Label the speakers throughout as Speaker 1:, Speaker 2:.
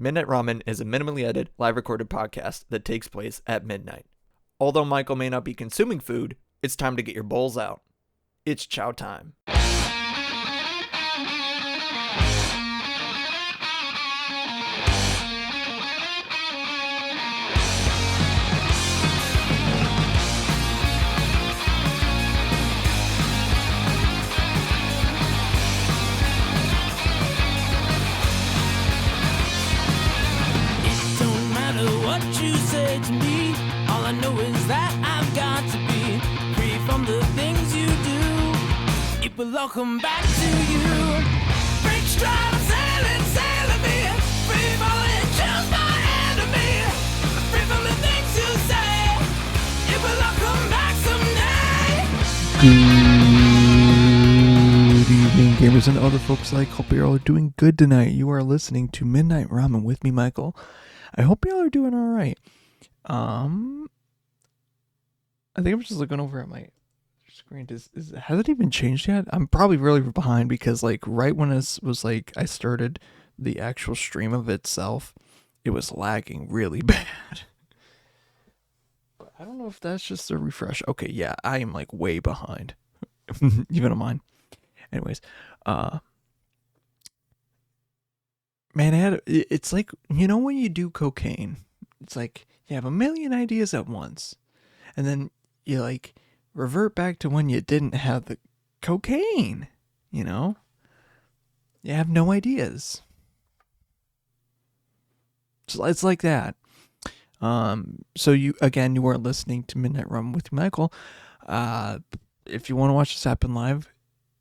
Speaker 1: Midnight Ramen is a minimally edited, live recorded podcast that takes place at midnight. Although Michael may not be consuming food, it's time to get your bowls out. It's chow time.
Speaker 2: You say to me, all I know is that I've got to be free from the things you do. It will all come back to you. Break stride, I'm sailing me. Free falling, choose my enemy. Free from the things you say. It will all come back someday.
Speaker 3: Good evening, gamers and other folks alike. Hope you're all doing good tonight. You are listening to Midnight Ramen with me, Michael. I hope y'all are doing all right. I think I'm just looking over at my screen. Has it even changed yet? I'm probably really behind because, like, right when it was like I started the actual stream of itself, it was lagging really bad. But I don't know if that's just a refresh. Okay, yeah, I am like way behind, even on mine. Anyways, man, it's like, you know, when you do cocaine, it's like you have a million ideas at once, and then you like revert back to when you didn't have the cocaine, you know? You have no ideas. So it's like that. So you are listening to Midnight Rum with Michael. If you want to watch this happen live,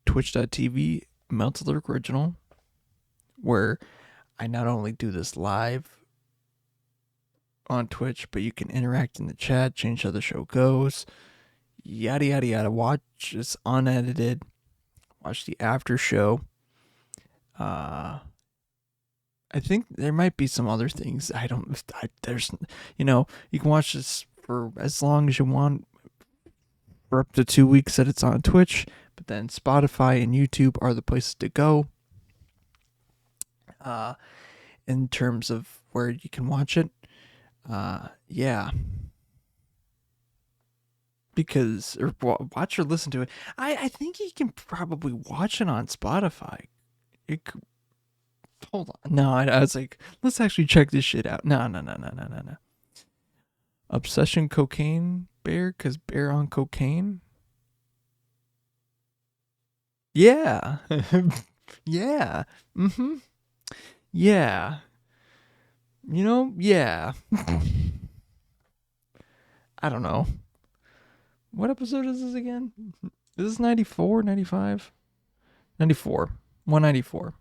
Speaker 3: twitch.tv, Melted Lyric Original, where I not only do this live on Twitch, but you can interact in the chat, change how the show goes, yada, yada, yada. Watch this unedited. Watch the after show. I think there might be some other things. There's, you know, you can watch this for as long as you want, for up to 2 weeks that it's on Twitch, but then Spotify and YouTube are the places to go. In terms of where you can watch it, yeah, because or watch or listen to it. I think you can probably watch it on Spotify. Hold on, no, I was like, let's actually check this shit out. No. Obsession cocaine bear, cause bear on cocaine. Yeah, yeah, yeah. You know, yeah. I don't know. What episode is this again? Is this 94, 95? 94. 194.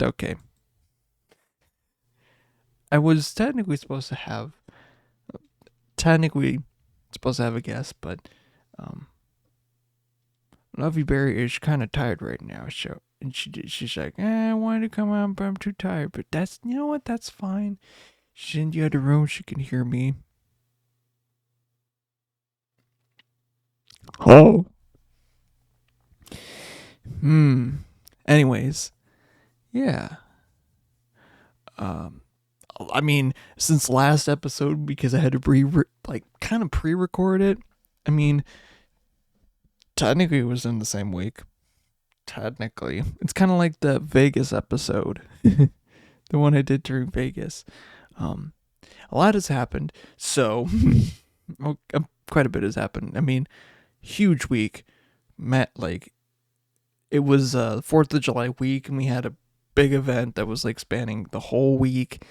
Speaker 3: Okay. I was technically supposed to have a guest, but Lovey Berry is kind of tired right now, so, and she's like, I wanted to come on, but I'm too tired. But that's, you know what, that's fine. She's in the other room, she can hear me. Oh. Anyways, yeah. I mean, since last episode, because I had to pre-record it. I mean, technically it was in the same week. Technically, it's kind of like the Vegas episode, the one I did during Vegas. A lot has happened, so quite a bit has happened. I mean, huge week. It was 4th of July week, and we had a big event that was like spanning the whole week,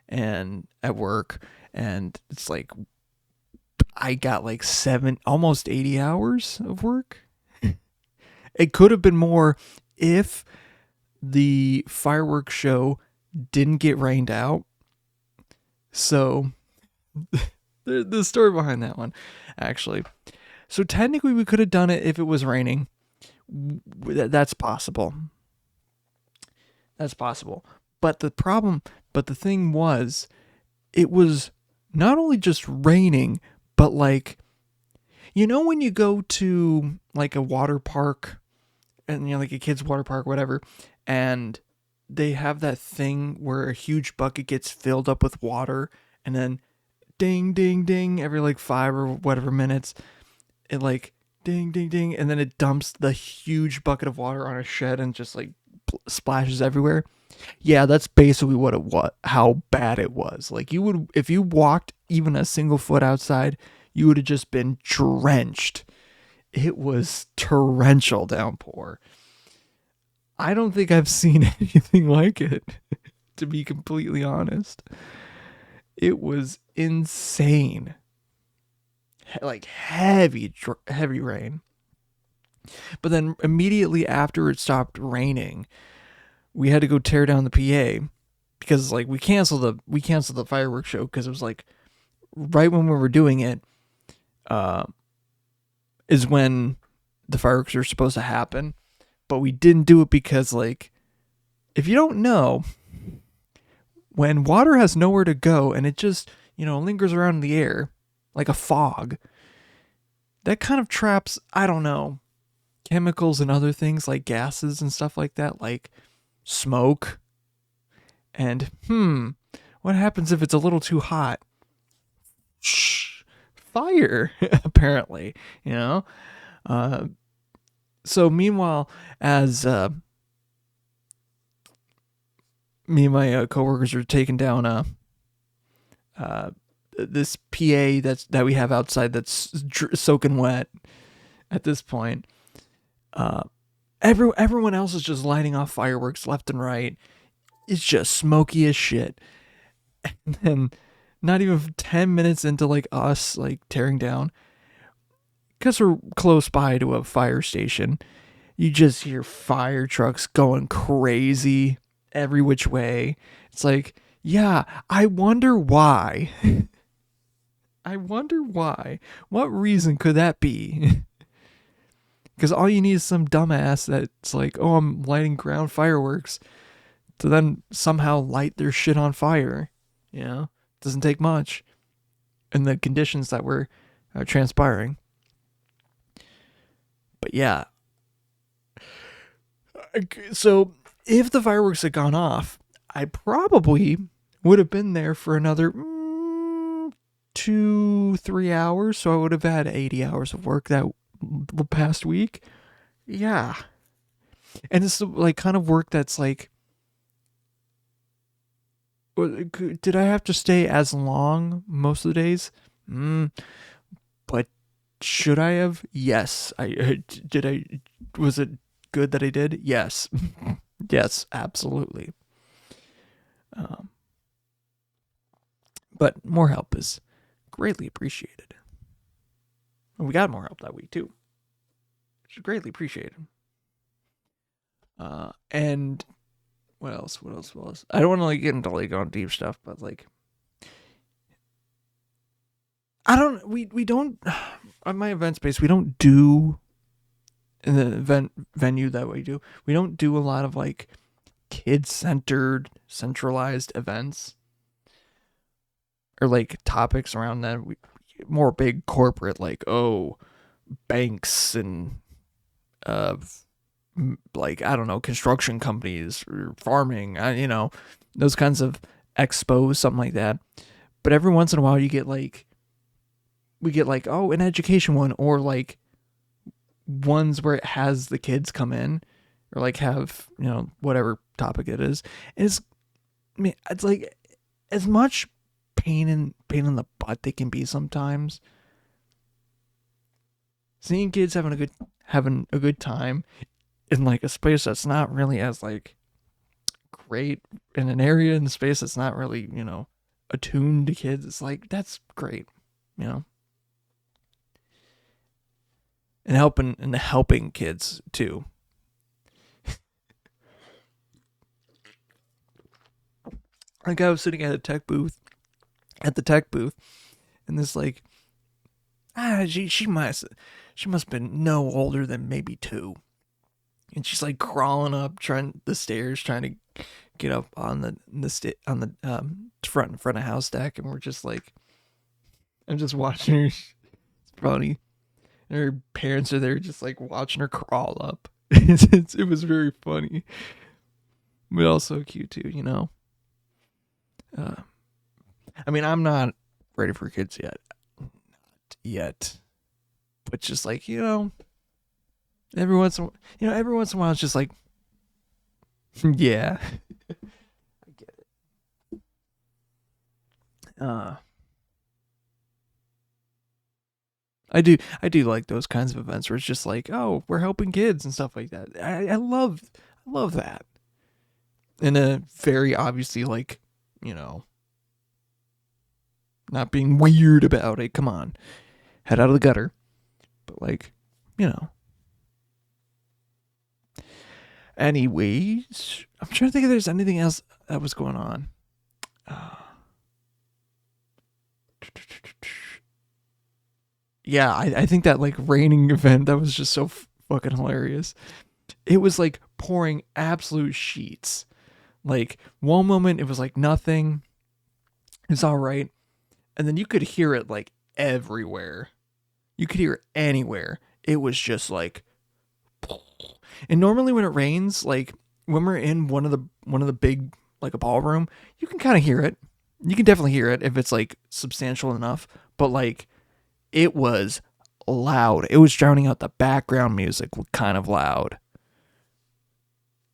Speaker 3: and at work, and it's like I got like almost 80 hours of work. It could have been more if the fireworks show didn't get rained out. So the story behind that one, actually. So technically we could have done it if it was raining. That's possible. That's possible. But the thing was, it was not only just raining, but like, you know, when you go to like a water park, and you know, like a kid's water park, whatever, and they have that thing where a huge bucket gets filled up with water, and then ding, ding, ding, every like 5 or whatever minutes, it like ding, ding, ding, and then it dumps the huge bucket of water on a shed and just like splashes everywhere. Yeah, that's basically what it was, how bad it was. Like, you would, if you walked even a single foot outside, you would have just been drenched. It was torrential downpour. I don't think I've seen anything like it, to be completely honest. It was insane. Like heavy rain. But then immediately after it stopped raining, we had to go tear down the PA because like we canceled the fireworks show because it was like right when we were doing it is when the fireworks are supposed to happen, but we didn't do it because, like, if you don't know, when water has nowhere to go and it just, lingers around in the air like a fog, that kind of traps, I don't know, chemicals and other things like gases and stuff like that, like smoke. And what happens if it's a little too hot? Fire, apparently, so meanwhile, as me and my coworkers are taking down this PA that we have outside that's soaking wet at this point, everyone else is just lighting off fireworks left and right. It's just smoky as shit. And then not even 10 minutes into like us like tearing down, because we're close by to a fire station, you just hear fire trucks going crazy every which way. It's like, yeah, I wonder why. I wonder why. What reason could that be? Because all you need is some dumbass that's like, oh, I'm lighting ground fireworks, to then somehow light their shit on fire. Doesn't take much in the conditions that were transpiring. But yeah. So if the fireworks had gone off, I probably would have been there for another 2-3 hours. So I would have had 80 hours of work that the past week. Yeah. And it's like kind of work that's like, did I have to stay as long most of the days? But should I have? Yes. Was it good that I did? Yes. Yes, absolutely. But more help is greatly appreciated. And we got more help that week too, which is greatly appreciated. And what else? I don't want to like get into like on deep stuff, but like, we don't, on my event space, we don't do, in the event venue that we don't do a lot of like kid-centered, centralized events or like topics around that. More big corporate, like, banks and like, I don't know, construction companies or farming, those kinds of expos, something like that. But every once in a while we get like, an education one, or like ones where it has the kids come in or like have, whatever topic it is. And it's like as much pain in the butt they can be sometimes. Seeing kids having a good time in like a space that's not really as like great, in an area in the space that's not really, attuned to kids. It's like, that's great, and helping kids too. Like, I was sitting at the tech booth, and this like, she must have been no older than maybe 2, and she's like crawling up, the stairs, trying to get up on the front of house deck, and we're just like, I'm just watching her. It's funny. And her parents are there just like watching her crawl up. It was very funny. but also cute too, you know. I mean, I'm not ready for kids yet, but just like, you know, every once in a while, it's just like, yeah, I get it. I do like those kinds of events where it's just like, oh, we're helping kids and stuff like that. I love that. In a very obviously, like, you know, not being weird about it. Come on, head out of the gutter. But like, you know. Anyways, I'm trying to think if there's anything else that was going on. Yeah, I think that like raining event, that was just so fucking hilarious. It was like pouring absolute sheets. Like one moment it was like nothing. It's all right. And then you could hear it like everywhere. You could hear it anywhere. It was just like, and normally when it rains, like when we're in one of the big, like a ballroom, you can kind of hear it. You can definitely hear it if it's like substantial enough. But like, it was loud. It was drowning out the background music, kind of loud.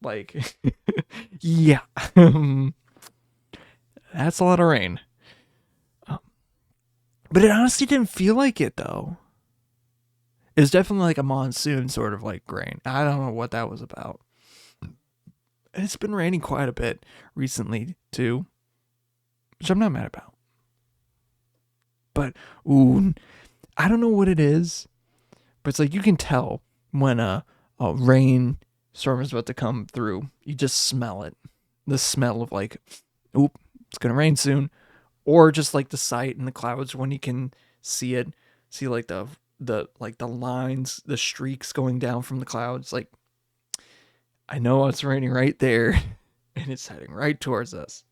Speaker 3: Like, yeah, that's a lot of rain. But it honestly didn't feel like it though. It was definitely like a monsoon sort of like rain. I don't know what that was about. It's been raining quite a bit recently too, which I'm not mad about. But ooh, I don't know what it is, but it's like you can tell when a rain storm is about to come through. You just smell it. The smell of like, oop, it's gonna rain soon. Or just like the sight in the clouds when you can see it, see like the lines, the streaks going down from the clouds. Like, I know it's raining right there, and it's heading right towards us.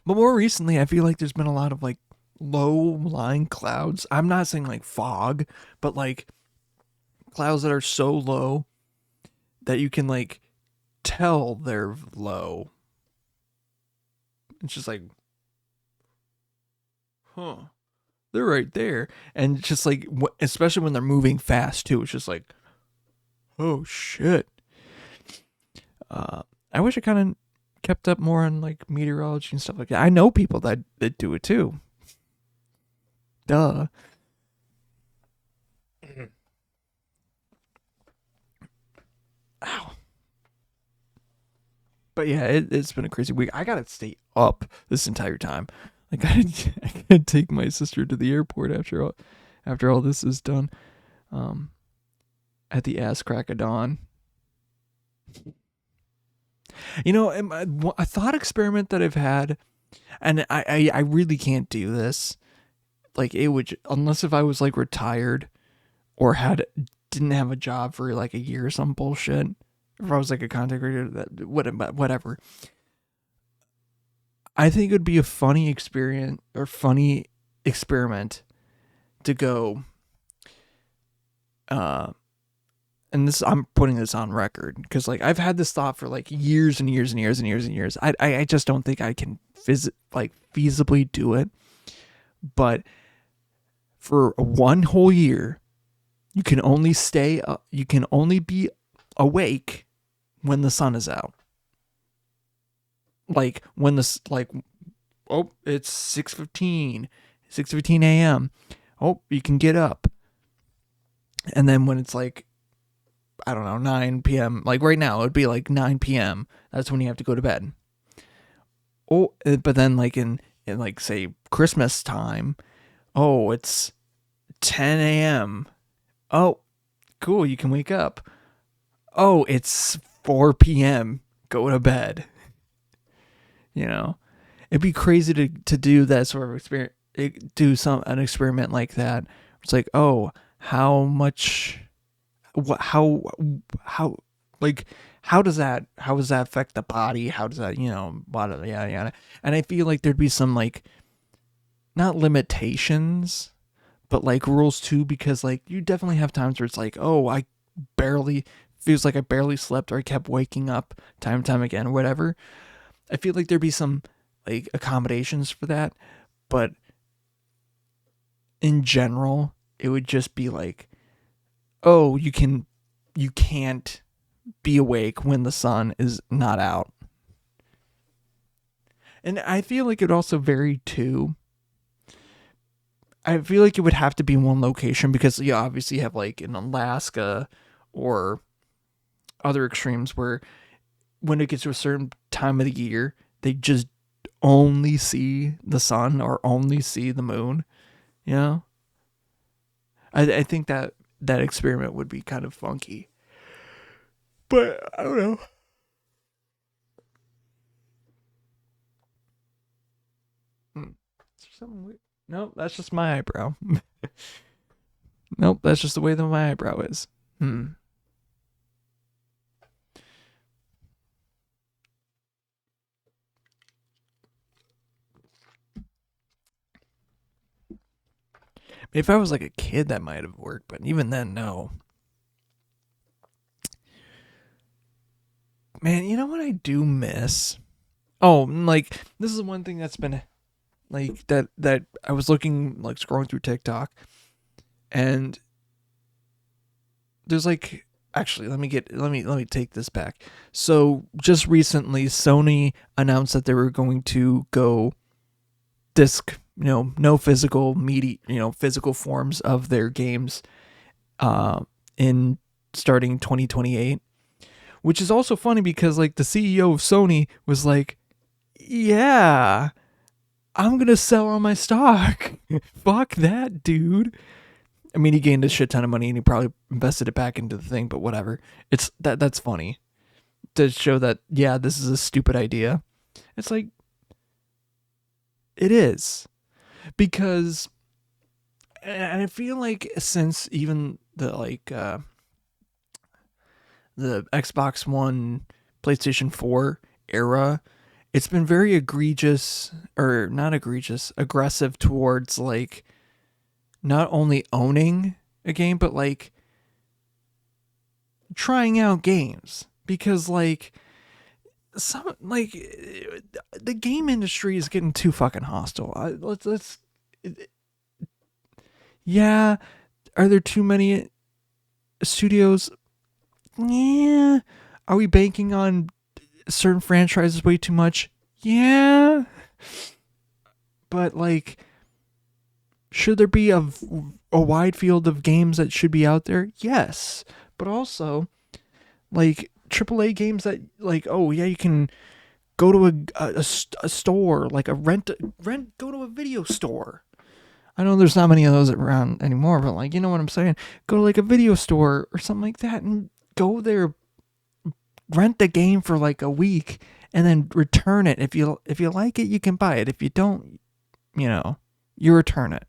Speaker 3: But more recently, I feel like there's been a lot of like low-lying clouds. I'm not saying like fog, but like clouds that are so low that you can like tell they're low. It's just like, huh, they're right there. And just like, especially when they're moving fast too, it's just like, oh shit. I wish I kind of kept up more on like meteorology and stuff like that. I know people that do it too. Duh. Ow. But yeah, it's been a crazy week. I gotta stay up this entire time. Like I gotta take my sister to the airport after all this is done. At the ass crack of dawn. You know, a thought experiment that I've had, and I really can't do this. Like it would, unless if I was like retired or didn't have a job for like a year or some bullshit. If I was like a content creator, whatever. I think it would be a funny experiment to go. And this, I'm putting this on record because like I've had this thought for like years and years and years and years and years. I just don't think I can feasibly do it. But for one whole year, you can only be awake when the sun is out. Like when it's 6:15 a.m. Oh, you can get up. And then when it's like, I don't know, 9 p.m. Like right now, it would be like 9 p.m. That's when you have to go to bed. Oh, but then like in like say Christmas time, oh, it's 10 a.m. Oh, cool, you can wake up. Oh, it's 4 p.m. Go to bed. You know, it'd be crazy to do that sort of experience. Do an experiment like that. It's like, oh, how much? How does that affect the body? How does that, yada. And I feel like there'd be some like, not limitations, but like rules too, because like you definitely have times where it's like, oh, feels like I barely slept, or I kept waking up time and time again or whatever. I feel like there'd be some like accommodations for that, but in general, it would just be like, oh, you can't be awake when the sun is not out. And I feel like it would also vary too. I feel like it would have to be in one location, because you obviously have like in Alaska or other extremes where when it gets to a certain time of the year, they just only see the sun or only see the moon. You know? I think that experiment would be kind of funky. But I don't know. Is there something weird? Nope, that's just my eyebrow. Nope, that's just the way that my eyebrow is. If I was like a kid, that might have worked, but even then, no. Man, you know what I do miss? Oh, like, this is one thing that's been like that I was looking, like, scrolling through TikTok, and there's like, actually, let me take this back. So just recently, Sony announced that they were going to go disc, no physical media, physical forms of their games, in starting 2028. Which is also funny because, like, the CEO of Sony was like, yeah, I'm going to sell all my stock. Fuck that, dude. I mean, he gained a shit ton of money and he probably invested it back into the thing, but whatever. That's funny to show that, yeah, this is a stupid idea. It's like, it is. Because, and I feel like since even the, like, the Xbox One, PlayStation 4 era, it's been very aggressive towards, like, not only owning a game, but, like, trying out games. Because, like, the game industry is getting too fucking hostile. Yeah, are there too many studios? Yeah. Are we banking on certain franchises way too much? Yeah. But, like, should there be a wide field of games that should be out there? Yes. But also, like, AAA games that, like, oh yeah, you can go to a store, like go to a video store. I know there's not many of those around anymore, but, like, you know what I'm saying? Go to, like, a video store or something like that and go there, rent the game for like a week, and then return it. If you like it, you can buy it. If you don't, you return it.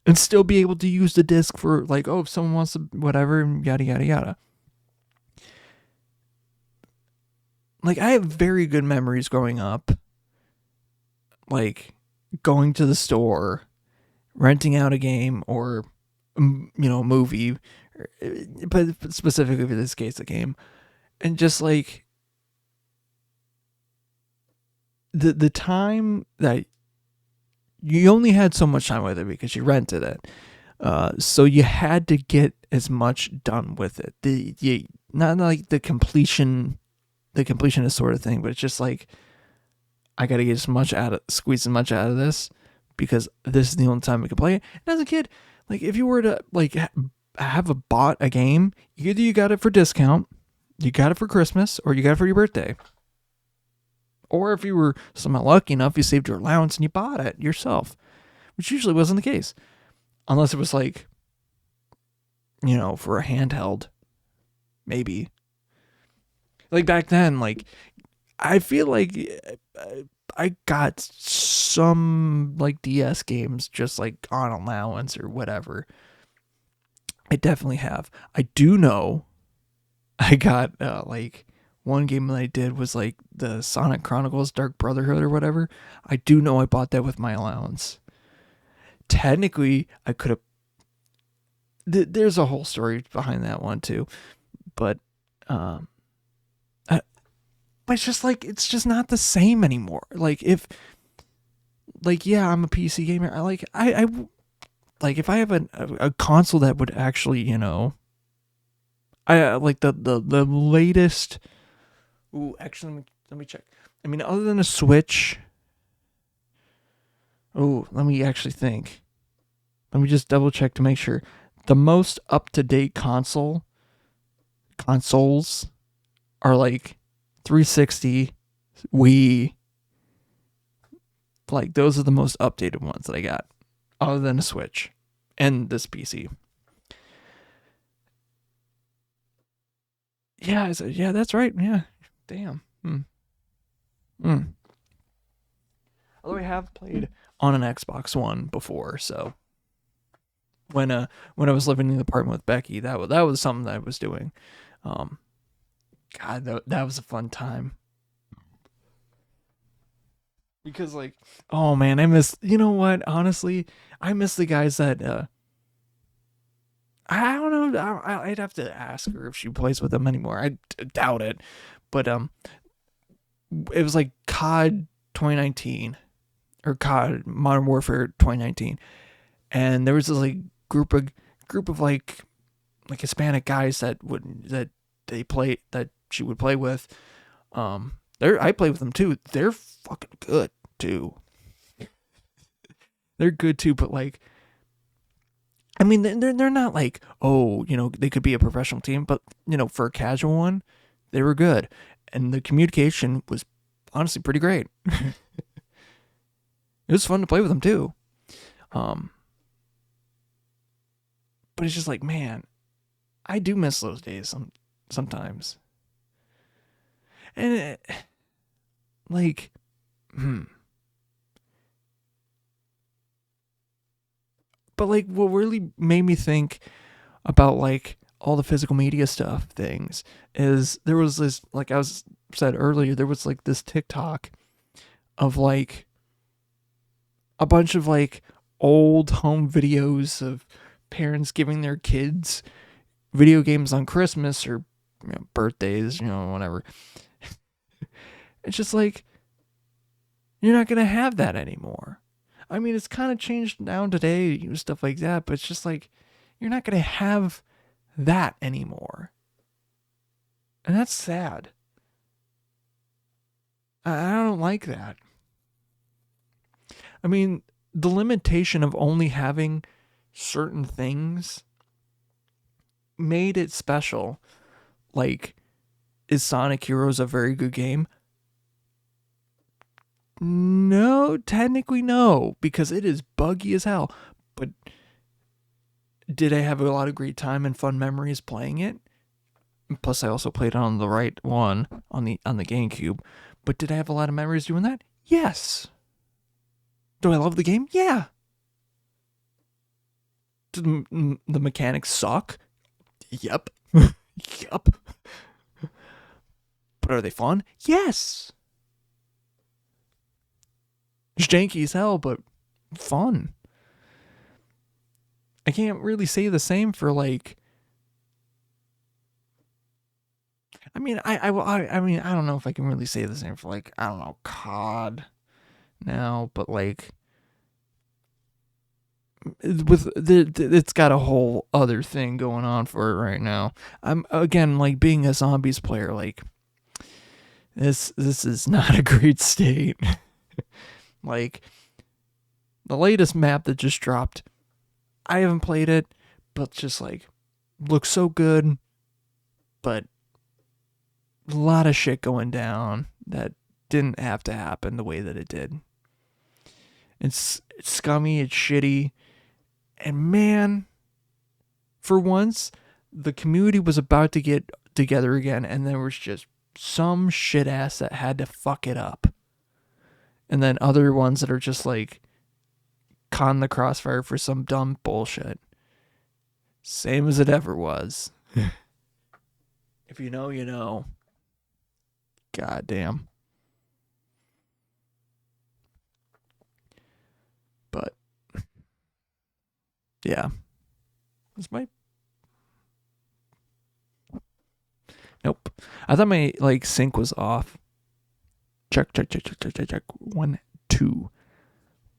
Speaker 3: And still be able to use the disc for, like, oh, if someone wants to whatever, yada yada yada. Like, I have very good memories growing up, like, going to the store, renting out a game or, a movie, but specifically for this case, a game, and just, like, the time that you only had so much time with it because you rented it, so you had to get as much done with it. Not like the completionist sort of thing, but it's just like, I gotta get squeeze as much out of this because this is the only time I can play it. And as a kid, like, if you were to, like, have bought a game, either you got it for discount, you got it for Christmas, or you got it for your birthday. Or if you were somehow lucky enough, you saved your allowance and you bought it yourself, which usually wasn't the case. Unless it was, like, for a handheld, maybe. Like, back then, like, I feel like I got some, like, DS games just, like, on allowance or whatever. I definitely have. I do know I got, like, one game that I did was, like, the Sonic Chronicles Dark Brotherhood or whatever. I do know I bought that with my allowance. Technically, I could have, there's a whole story behind that one too, but but it's just like it's just not the same anymore. Like if like yeah, I'm a PC gamer. I like if I have a console that would actually, I like the latest. Ooh, actually, let me check. I mean, other than a Switch. Oh, let me actually think. Let me just double check to make sure. The most up to date consoles are like 360, Wii. Like those are the most updated ones that I got, other than a Switch and this PC. Yeah, yeah, that's right. Yeah, damn. Although I have played on an Xbox One before, so when I was living in the apartment with Becky, that was something that I was doing. Um, God, that was a fun time. Because like, oh man, I miss. You know what? Honestly, I miss the guys that. I don't know. I'd have to ask her if she plays with them anymore. I doubt it, but it was like COD 2019 or COD Modern Warfare 2019, and there was this like group of like Hispanic guys that she would play with. I play with them too. They're fucking good too. They're good too, but like, I mean, they're not like, oh, they could be a professional team, but for a casual one, they were good, and the communication was honestly pretty great. It was fun to play with them too. But it's just like, man, I do miss those days sometimes. And like, but like, what really made me think about like all the physical media stuff things is there was this, like I was said earlier, there was like this TikTok of like a bunch of like old home videos of parents giving their kids video games on Christmas or birthdays, whatever. It's just like, you're not going to have that anymore. I mean, it's kind of changed now today, stuff like that, but it's just like, you're not going to have that anymore. And that's sad. I don't like that. I mean, the limitation of only having certain things made it special. Like, is Sonic Heroes a very good game? No, technically no, because it is buggy as hell. But did I have a lot of great time and fun memories playing it? Plus, I also played on the right one on the GameCube. But did I have a lot of memories doing that? Yes. Do I love the game? Yeah. Do the mechanics suck? Yep. Yep. But are they fun? Yes. It's janky as hell, but fun. I can't really say the same for like. I mean, I mean, I don't know if I can really say the same for like, I don't know, COD now, but like it's got a whole other thing going on for it right now. I'm again like being a zombies player, like this is not a great state. Like the latest map that just dropped, I haven't played it, but just like looks so good, but a lot of shit going down that didn't have to happen the way that it did. It's scummy, it's shitty, and man, for once, the community was about to get together again, and there was just some shit ass that had to fuck it up. And then other ones that are just like con the crossfire for some dumb bullshit. Same as it ever was. If you know, you know. God damn. But yeah. This might. Nope. I thought my like sync was off. Check. 1, 2.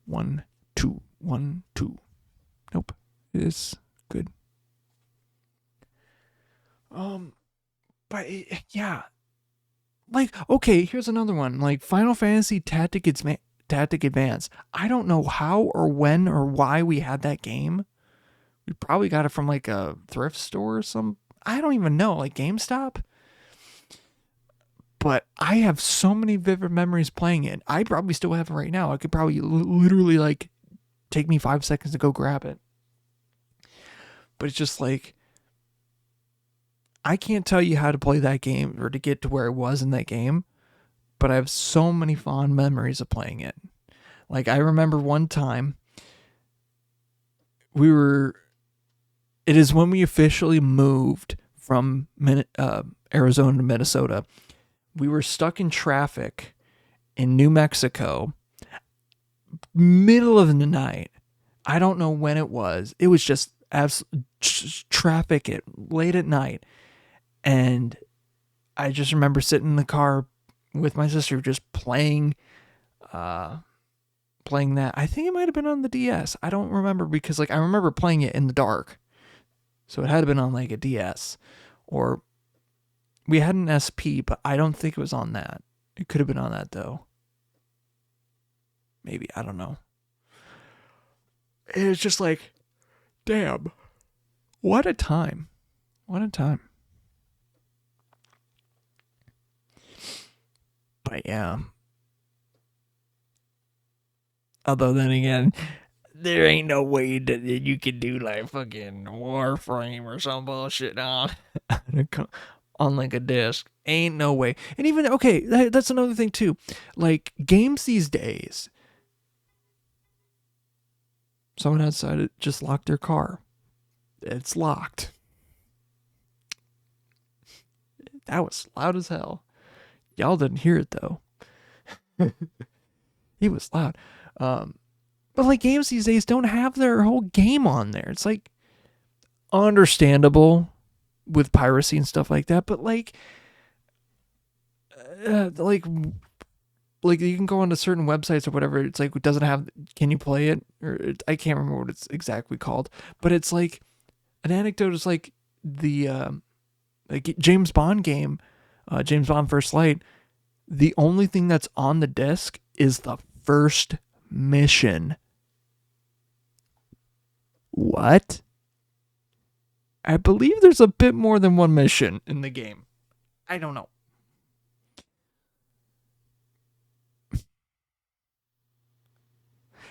Speaker 3: 1, 2. 1, 2. Nope. It is good. But yeah. Like, okay, here's another one. Like Final Fantasy Tactic Advance. I don't know how or when or why we had that game. We probably got it from like a thrift store or some. I don't even know, like GameStop. But I have so many vivid memories playing it. I probably still have it right now. I could probably literally like take me 5 seconds to go grab it. But it's just like, I can't tell you how to play that game or to get to where it was in that game, but I have so many fond memories of playing it. Like, I remember one time it is when we officially moved from Arizona to Minnesota. We were stuck in traffic in New Mexico, middle of the night. I don't know when it was. It was just traffic late at night. And I just remember sitting in the car with my sister just playing that. I think it might have been on the DS. I don't remember because like I remember playing it in the dark. So it had been on like a DS, or we had an SP, but I don't think it was on that. It could have been on that though. Maybe, I don't know. It's just like, damn. What a time. What a time. But yeah. Although then again, there ain't no way that you can do like fucking Warframe or some bullshit on like a disc. Ain't no way. And even, okay, that's another thing too. Like games these days, someone outside just locked their car. It's locked. That was loud as hell. Y'all didn't hear it though. It was loud. But like games these days don't have their whole game on there. It's like understandable with piracy and stuff like that, but like you can go onto certain websites or whatever. It's like it doesn't have. Can you play it? Or I can't remember what it's exactly called. But it's like an anecdote is like the like James Bond game, James Bond First Light. The only thing that's on the disc is the first mission. What? I believe there's a bit more than one mission in the game. I don't know.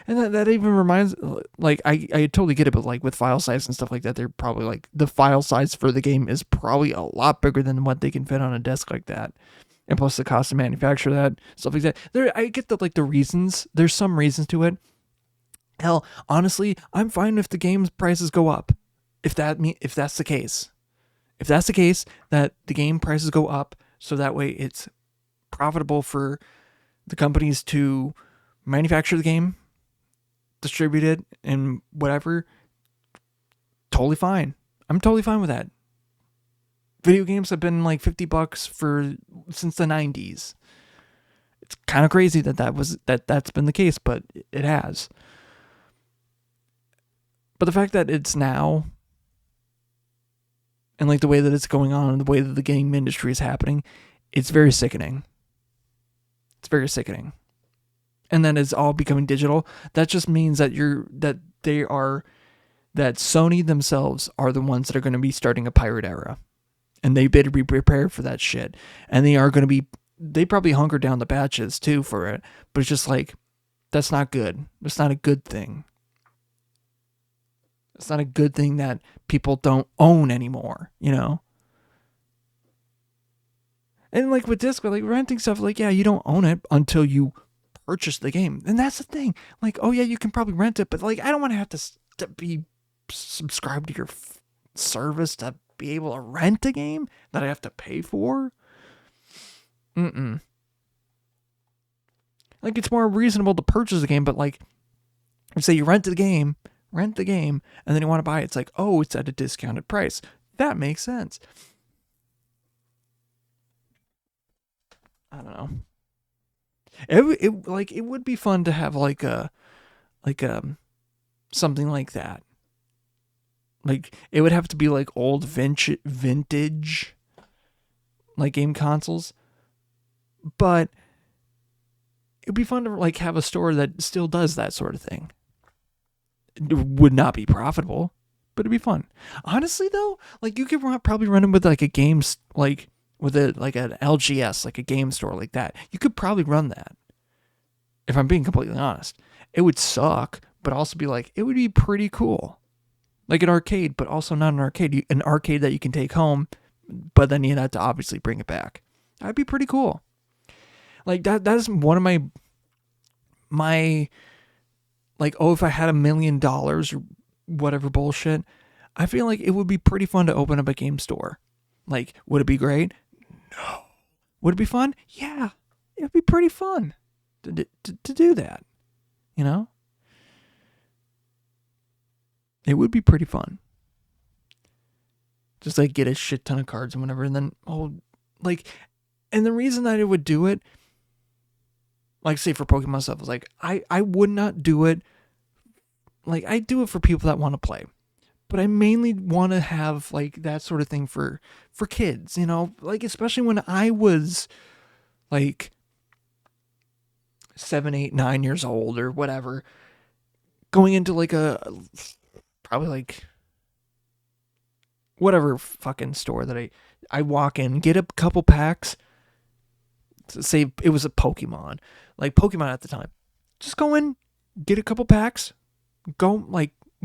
Speaker 3: And that even reminds, like, I totally get it, but like with file size and stuff like that, they're probably like, the file size for the game is probably a lot bigger than what they can fit on a desk like that. And plus the cost to manufacture that, stuff like that. I get the reasons. There's some reasons to it. Hell, honestly, I'm fine if the game's prices go up. If that's the case. If that's the case, that the game prices go up, so that way it's profitable for the companies to manufacture the game, distribute it, and whatever, totally fine. I'm totally fine with that. Video games have been like $50 since the 90s. It's kind of crazy that's been the case, but it has. But the fact that it's now, and like the way that it's going on, and the way that the game industry is happening, it's very sickening. It's very sickening. And then it's all becoming digital. That just means that that Sony themselves are the ones that are going to be starting a pirate era. And they better be prepared for that shit. And they probably hunker down the batches too for it. But it's just like, that's not good. That's not a good thing. It's not a good thing that people don't own anymore, you know? And like with disc, like renting stuff, like, yeah, you don't own it until you purchase the game. And that's the thing. Like, oh yeah, you can probably rent it, but like, I don't want to have to be subscribed to your service to be able to rent a game that I have to pay for. Like, it's more reasonable to purchase a game, but like, say you rent the game, rent the game, and then you want to buy it. It's like, oh, it's at a discounted price. That makes sense. I don't know. It would be fun to have like something like that. Like, it would have to be like old vintage like game consoles, but it'd be fun to like have a store that still does that sort of thing. It would not be profitable, but it'd be fun. Honestly, though, like you could probably run them with like a games, like with a like an LGS, like a game store like that. You could probably run that. If I'm being completely honest, it would suck, but also be like, it would be pretty cool. Like an arcade, but also not an arcade. An arcade that you can take home, but then you have to obviously bring it back. That'd be pretty cool. Like that is one of my like, oh, if I had $1 million or whatever bullshit, I feel like it would be pretty fun to open up a game store. Like, would it be great? No. Would it be fun? Yeah. It would be pretty fun to do that. You know? It would be pretty fun. Just like get a shit ton of cards and whatever, and then and the reason that I would do it, like say for Pokemon stuff, is like I would not do it. Like I do it for people that want to play, but I mainly want to have like that sort of thing for kids, you know, like especially when I was like 7, 8, 9 years old or whatever, going into like probably like whatever fucking store that I walk in, get a couple packs, say it was a Pokemon at the time. Just go in, get a couple packs, go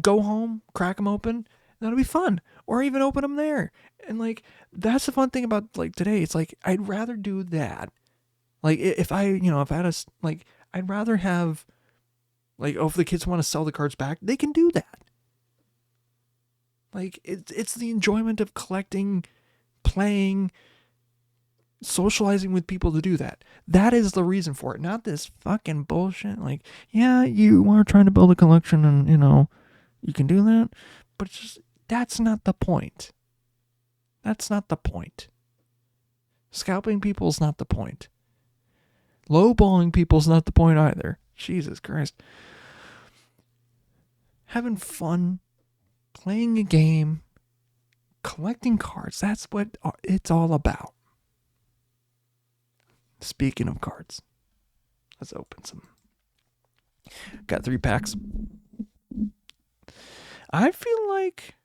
Speaker 3: home, crack them open. That'll be fun. Or even open them there. And like, that's the fun thing about like today. It's like, I'd rather do that. Like if I had a, like, I'd rather have like, oh, if the kids want to sell the cards back, they can do that. Like, it's the enjoyment of collecting, playing, socializing with people to do that. That is the reason for it, not this fucking bullshit. Like, yeah, you are trying to build a collection and, you know, you can do that, but it's just, that's not the point. That's not the point. Scalping people is not the point. Lowballing people is not the point either. Jesus Christ. Having fun, playing a game, collecting cards, that's what it's all about. Speaking of cards, let's open some. Got 3 packs. I feel like,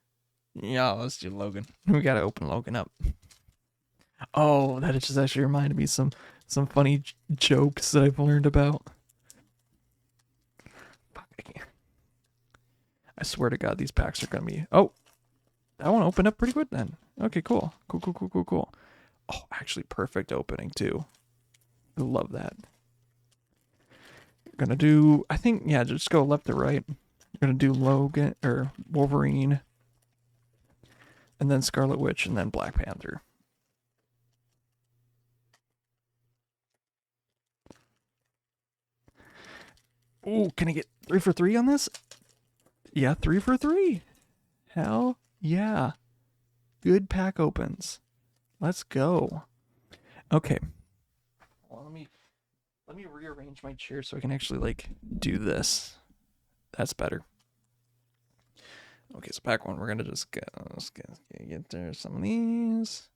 Speaker 3: yeah, let's do Logan. We gotta open Logan up. Oh, that just actually reminded me some funny jokes that I've learned about. Fuck, I can't. I swear to God, these packs are gonna be. Oh, that one opened up pretty good then. Okay, cool. Cool. Oh, actually, perfect opening too. I love that. We're gonna do, I think, yeah, just go left to right. We're gonna do Logan or Wolverine, and then Scarlet Witch, and then Black Panther. Oh, can I get 3 for 3 on this? Yeah, 3 for 3. Hell yeah. Good pack opens. Let's go. Okay. Well, let me rearrange my chair so I can actually like do this. That's better. Okay, so pack 1, we're gonna just get there. Some of these.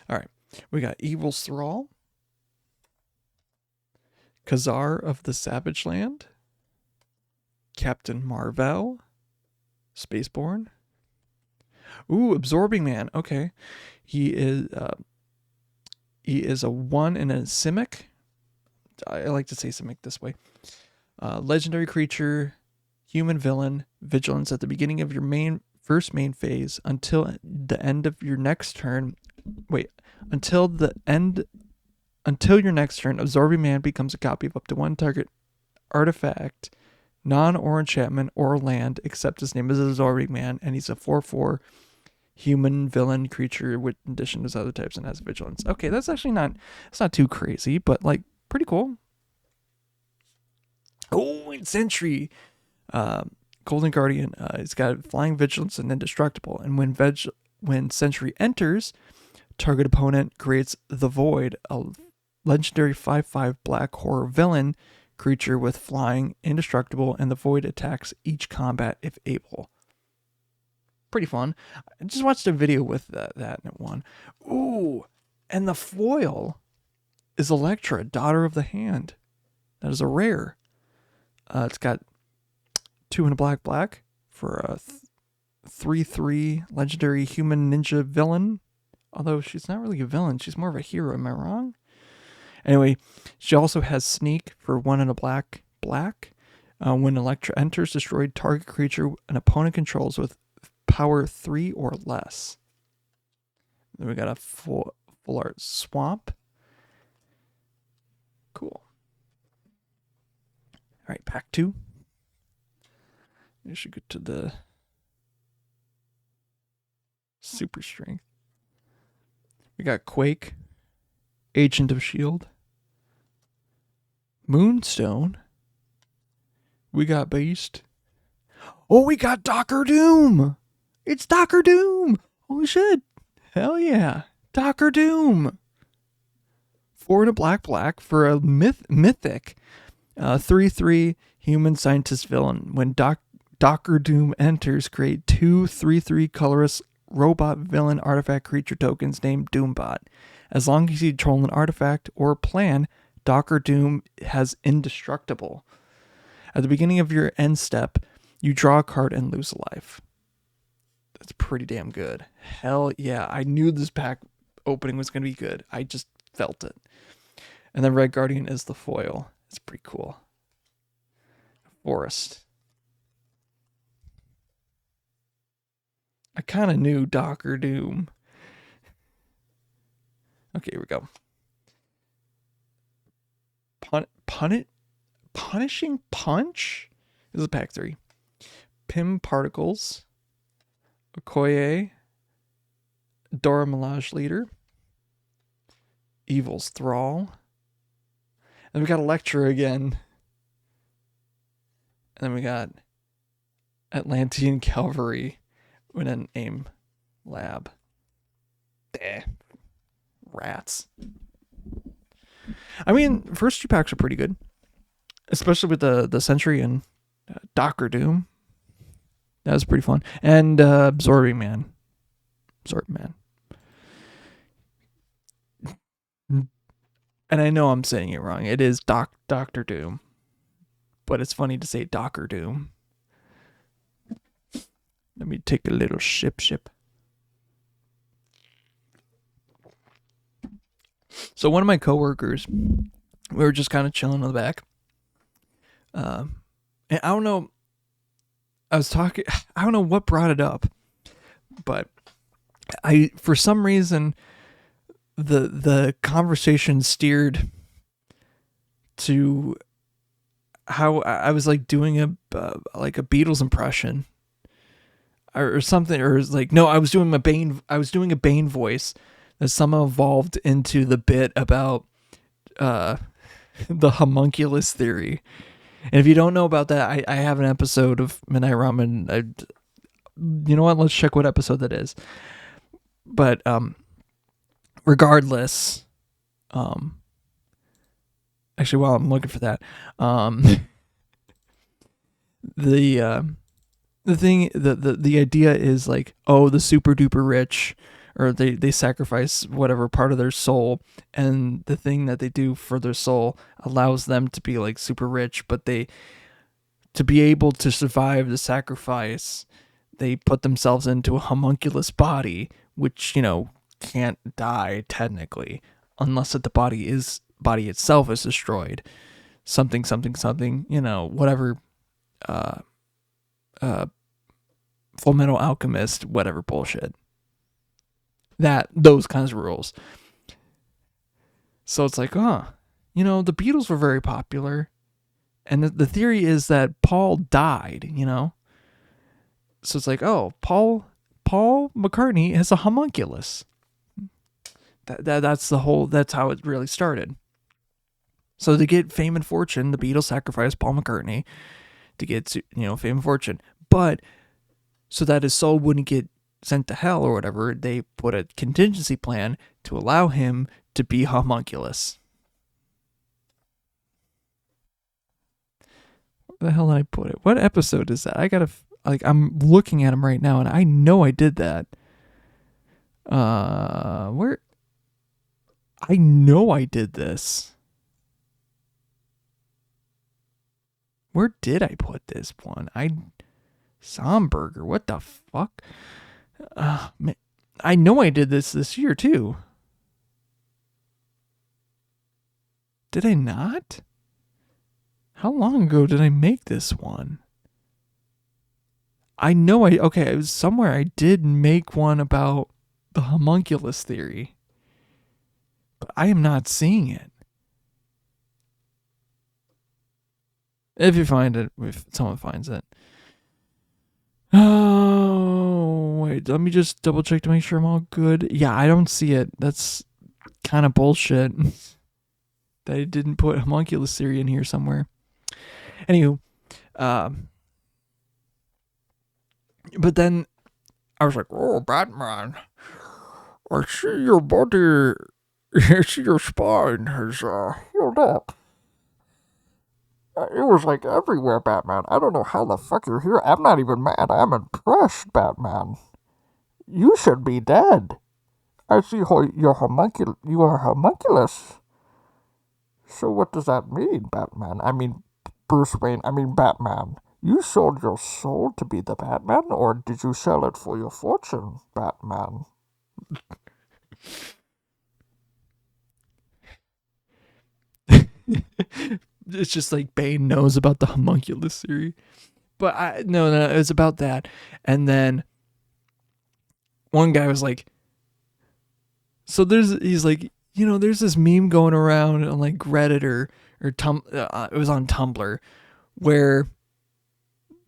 Speaker 3: All right, we got Evil Thrall, Khazar of the Savage Land, Captain Marvel, Spaceborne. Ooh, Absorbing Man. Okay, he is a 1 in a Simic. I like to say Simic this way. Legendary creature, human villain, vigilance at the beginning of your first main phase until the end of your next turn. Until your next turn, Absorbing Man becomes a copy of up to 1 target artifact, non-or enchantment or land, except his name is Absorbing Man, and he's a 4/4 human villain creature with addition to his other types and has vigilance. Okay, that's actually not too crazy, but like pretty cool. Oh, and Sentry. Golden Guardian, it's got flying, vigilance, and indestructible. And when Sentry enters, target opponent creates the Void, a legendary 5/5 black horror villain creature with flying, indestructible, and the Void attacks each combat if able. Pretty fun. I just watched a video with that and it won. Ooh, and the foil is Electra, Daughter of the Hand. That is a rare. It's got 2 and a black for a 3/3 legendary human ninja villain. Although she's not really a villain, she's more of a hero. Am I wrong? Anyway, she also has Sneak for 1 and a black. When Electra enters, destroy target creature an opponent controls with power 3 or less. Then we got a full art Swamp. Cool. All right, pack 2. We should get to the super strength. We got Quake, Agent of S.H.I.E.L.D., Moonstone. We got Beast. Oh, we got Doctor Doom. It's Doctor Doom. Holy shit. Hell yeah. Doctor Doom. 4 and a black for a mythic 3/3 human scientist villain. When Doctor Doom enters, create 2 3/3 colorless robot villain artifact creature tokens named Doombot. As long as you control an artifact or plan, Doctor Doom has indestructible. At the beginning of your end step, you draw a card and lose a life. That's pretty damn good. Hell yeah. I knew this pack opening was going to be good. I just felt it. And then Red Guardian is the foil. It's pretty cool. Forest. I kind of knew Doctor Doom. Okay, here we go. Punishing Punch? This is pack 3. Pim Particles. Okoye. Dora Milaje Leader. Evil's Thrall. And we got Electra again. And then we got Atlantean Cavalry with an AIM lab. Rats. I mean, first 2 packs are pretty good. Especially with the Sentry and Doctor Doom. That was pretty fun. And Absorbing Man. And I know I'm saying it wrong. It is Doctor Doom. But it's funny to say Doctor Doom. Let me take a little ship. So one of my coworkers, we were just kind of chilling on the back. And I don't know. I don't know what brought it up. But for some reason, the conversation steered to how I was like doing a Beatles impression or something, or like, no, I was doing a Bane voice that somehow evolved into the bit about the homunculus theory. And if you don't know about that, I have an episode of Midnight Ramen. You know what? Let's check what episode that is. But regardless, actually, while I'm looking for that, the idea is like, oh, the super duper rich, or they sacrifice whatever part of their soul, and the thing that they do for their soul allows them to be like super rich, but to be able to survive the sacrifice, they put themselves into a homunculus body, which, you know, can't die technically unless that the body itself is destroyed. Something, you know, whatever. Full Metal Alchemist, whatever bullshit. Those kinds of rules. So it's like, you know, the Beatles were very popular, and the theory is that Paul died, you know. So it's like, oh, Paul McCartney has a homunculus. That's how it really started. So to get fame and fortune, the Beatles sacrificed Paul McCartney to get, you know, fame and fortune. But so that his soul wouldn't get sent to hell or whatever, they put a contingency plan to allow him to be homunculus. Where the hell did I put it? What episode is that? I gotta, like, I'm looking at him right now, and I know I did that. Where? I know I did this. Where did I put this one? Somberger, what the fuck? Man, I know I did this year too. Did I not? How long ago did I make this one? I know okay, it was somewhere I did make one about the homunculus theory. But I am not seeing it. If you find it, if someone finds it. Oh, wait, let me just double check to make sure I'm all good. Yeah, I don't see it. That's kind of bullshit. That I didn't put homunculus theory in here somewhere. Anywho, but then I was like, oh, Batman, I see your body, I see your spine has healed up. It was like everywhere, Batman. I don't know how the fuck you're here. I'm not even mad. I'm impressed, Batman. You should be dead. I see you are homunculus. So what does that mean, Batman? I mean, Bruce Wayne, I mean Batman. You sold your soul to be the Batman, or did you sell it for your fortune, Batman? It's just like Bane knows about the homunculus theory. But no, it was about that. And then one guy was like, so he's like, you know, there's this meme going around on like Reddit or it was on Tumblr, where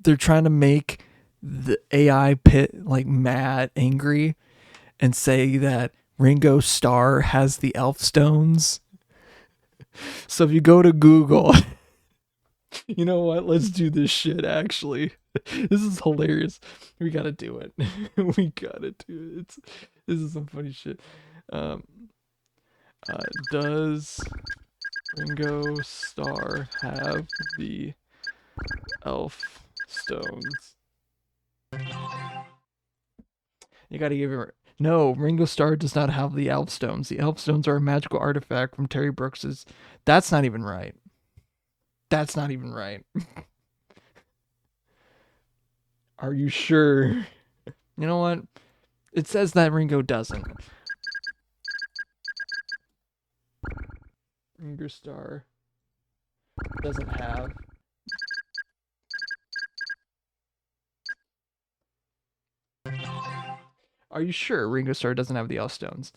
Speaker 3: they're trying to make the AI pit like mad angry and say that Ringo Starr has the elf stones. So if you go to Google, you know what? Let's do this shit, actually. This is hilarious. We gotta do it. We gotta do it. This is some funny shit. Does Ringo Starr have the elf stones? You gotta give her. No, Ringo Starr does not have the elf stones. The elf stones are a magical artifact from Terry Brooks's. That's not even right. That's not even right. Are you sure? You know what? It says that Ringo doesn't. Ringo Starr doesn't have. Are you sure Ringo Starr doesn't have the elf stones?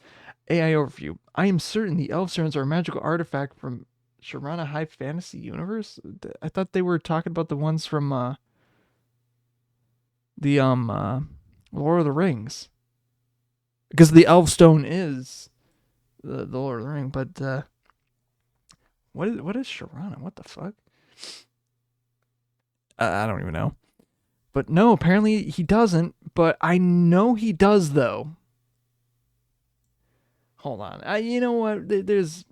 Speaker 3: AI overview. I am certain the elf stones are a magical artifact from Sharana High Fantasy Universe. I thought they were talking about the ones from the Lord of the Rings, because the elf stone is the Lord of the Ring. But what is Sharana? What the fuck? I don't even know. But no, apparently he doesn't. But I know he does, though. Hold on. You know what? There's.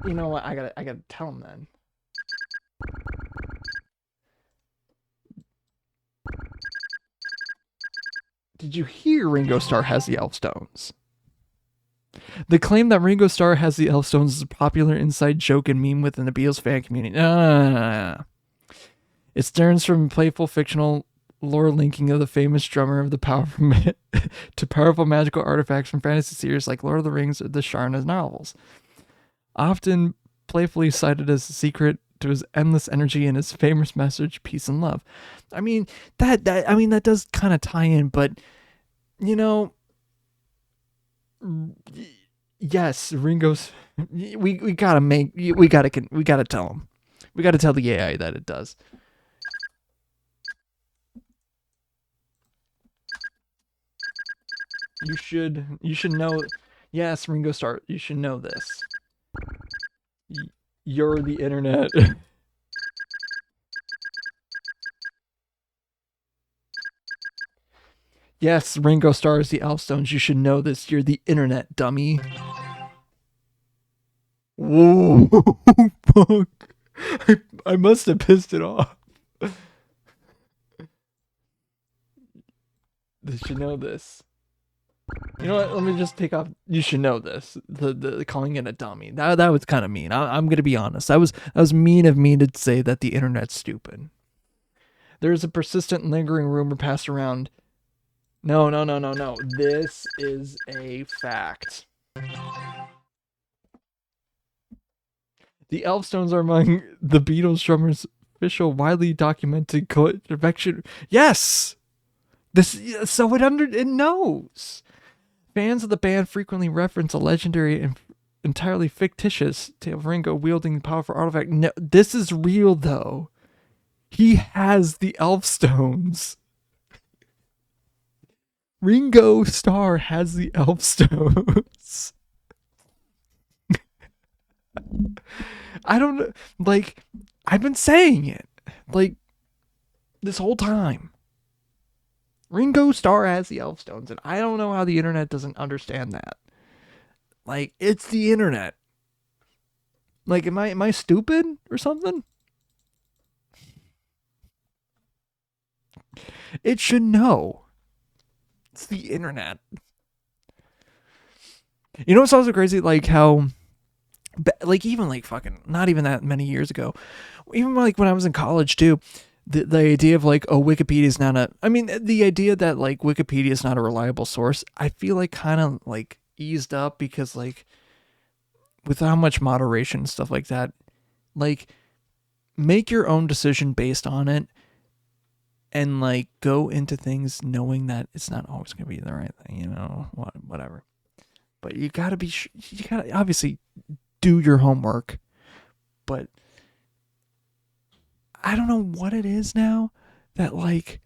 Speaker 3: You know what? I gotta tell him then. Did you hear Ringo Starr has the elf stones? The claim that Ringo Starr has the elf stones is a popular inside joke and meme within the Beatles fan community. No. It stems from playful fictional lore linking of the famous drummer of the powerful to powerful magical artifacts from fantasy series like Lord of the Rings or the Sharna novels. Often playfully cited as a secret to his endless energy and his famous message, peace and love. I mean, that does kind of tie in, but you know, yes, Ringo's. We gotta tell him. We gotta tell the AI that it does. You should know. Yes, Ringo Starr, you should know this. You're the internet. Yes, Ringo Starr is the Elfstones. You should know this. You're the internet, dummy. Whoa, fuck. I must have pissed it off. They should know this. You know what? Let me just take off. You should know this. The calling it a dummy. That was kind of mean. I'm gonna be honest. That was mean of me to say that the internet's stupid. There is a persistent and lingering rumor passed around. No. This is a fact. The Elfstones are among the Beatles drummers' official, widely documented connection. Yes, so it knows. Fans of the band frequently reference a legendary and entirely fictitious tale of Ringo wielding the powerful artifact. No, this is real though. He has the Elfstones. Ringo Starr has the Elfstones. I don't know. Like, I've been saying it. Like, this whole time. Ringo Starr has the Elfstones, and I don't know how the internet doesn't understand that. Like, it's the internet. Like, am I stupid or something? It should know. It's the internet. You know what's also crazy? Like how, like even like fucking not even that many years ago, even like when I was in college too, the idea of like, oh, Wikipedia is not a, I mean, the idea that like Wikipedia is not a reliable source, I feel like kind of like eased up because like with how much moderation and stuff like that, like make your own decision based on it and like go into things knowing that it's not always going to be the right thing, you know, whatever. But you got to you got to obviously do your homework, but I don't know what it is now that like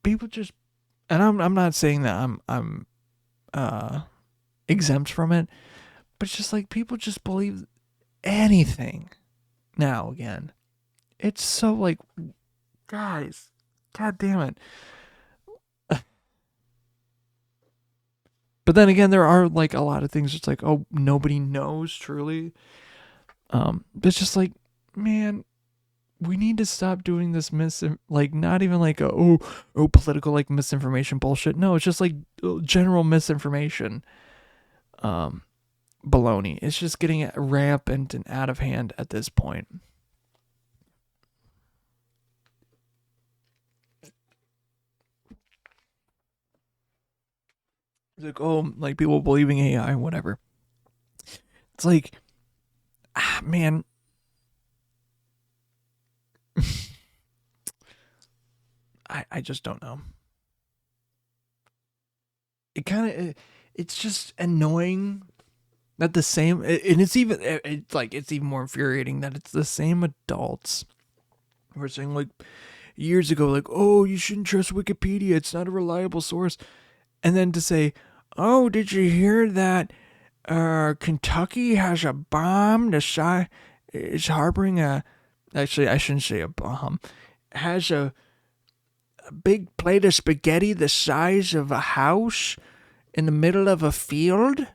Speaker 3: people just, and I'm not saying that I'm exempt from it, but it's just like people just believe anything now again. It's so like, guys, god damn it. But then again, there are like a lot of things it's like, oh, nobody knows truly. It's just like, man, we need to stop doing this like not even like political like misinformation bullshit. No, it's just like general misinformation. Baloney. It's just getting rampant and out of hand at this point. It's like, oh, like people believing AI, whatever. It's like, man. I just don't know. It's just annoying that the same, and it's even more infuriating that it's the same adults who are saying like years ago, like, oh, you shouldn't trust Wikipedia, it's not a reliable source. And then to say, oh, did you hear that Kentucky has a bomb is harboring actually I shouldn't say a bomb, has a big plate of spaghetti the size of a house in the middle of a field?